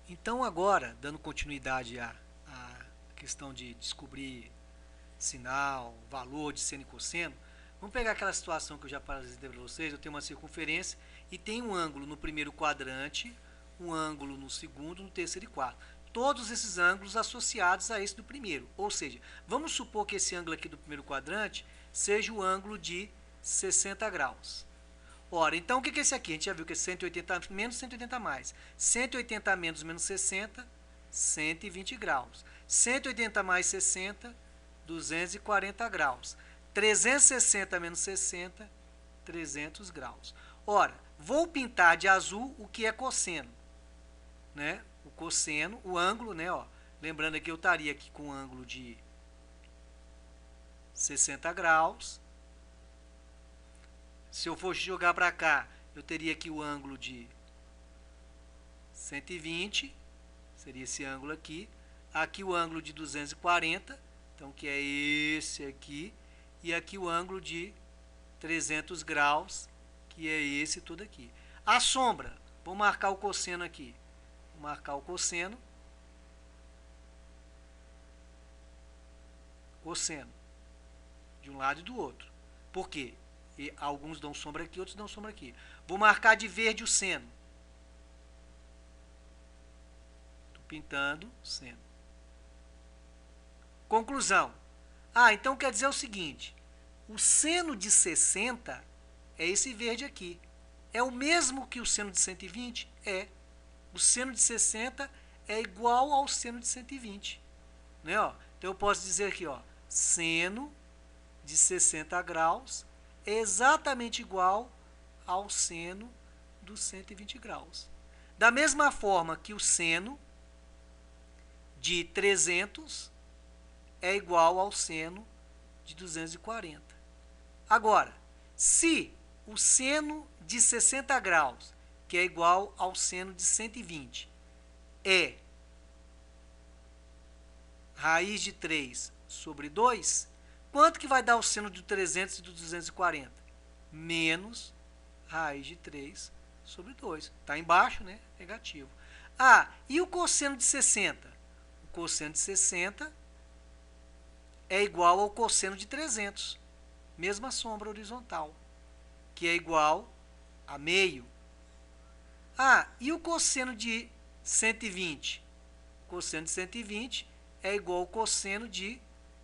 Então agora, dando continuidade à questão de descobrir sinal, valor de seno e cosseno, vamos pegar aquela situação que eu já apresentei para vocês. Eu tenho uma circunferência e tem um ângulo no primeiro quadrante, um ângulo no segundo, no terceiro e quarto. Todos esses ângulos associados a esse do primeiro. Ou seja, vamos supor que esse ângulo aqui do primeiro quadrante seja o ângulo de 60 graus. Ora, então o que é esse aqui? A gente já viu que é 180 menos 180 mais. 180 menos 60, 120 graus. 180 mais 60, 240 graus. 360 menos 60, 300 graus. Ora, vou pintar de azul o que é cosseno, né? O cosseno, o ângulo, né? Ó, lembrando que eu estaria aqui com um ângulo de 60 graus. Se eu fosse jogar para cá, eu teria aqui o ângulo de 120, seria esse ângulo aqui. Aqui o ângulo de 240, então que é esse aqui. E aqui o ângulo de 300 graus, que é esse todo aqui. A sombra, vou marcar o cosseno aqui. Vou marcar o cosseno. Cosseno, de um lado e do outro. Por quê? E alguns dão sombra aqui, outros dão sombra aqui. Vou marcar de verde o seno. Estou pintando seno. Conclusão. Então quer dizer o seguinte. O seno de 60 é esse verde aqui. É o mesmo que o seno de 120? É. O seno de 60 é igual ao seno de 120. Né, ó? Então eu posso dizer aqui, ó, seno de 60 graus é exatamente igual ao seno dos 120 graus. Da mesma forma que o seno de 300 é igual ao seno de 240. Agora, se o seno de 60 graus, que é igual ao seno de 120, é raiz de 3 sobre 2, quanto que vai dar o seno de 300 e do 240? Menos raiz de 3 sobre 2. Está embaixo, né? Negativo. E o cosseno de 60? O cosseno de 60 é igual ao cosseno de 300. Mesma sombra horizontal, que é igual a meio. E o cosseno de 120? O cosseno de 120 é igual ao cosseno de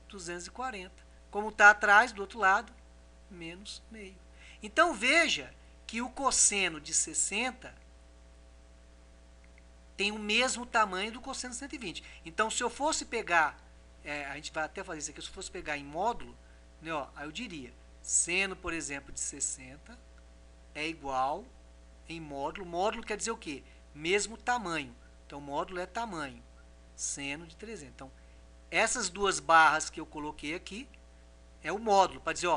240. Como está atrás, do outro lado, menos meio. Então, veja que o cosseno de 60 tem o mesmo tamanho do cosseno de 120. Então, se eu fosse pegar, a gente vai até fazer isso aqui, se eu fosse pegar em módulo, né, aí eu diria, seno, por exemplo, de 60 é igual em módulo. Módulo quer dizer o quê? Mesmo tamanho. Então, módulo é tamanho. Seno de 300. Então, essas duas barras que eu coloquei aqui é o módulo, para dizer,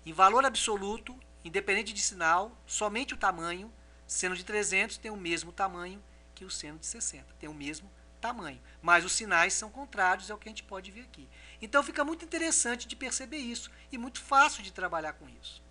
em valor absoluto, independente de sinal, somente o tamanho, seno de 300 tem o mesmo tamanho que o seno de 60, tem o mesmo tamanho, mas os sinais são contrários, é o que a gente pode ver aqui. Então fica muito interessante de perceber isso e muito fácil de trabalhar com isso.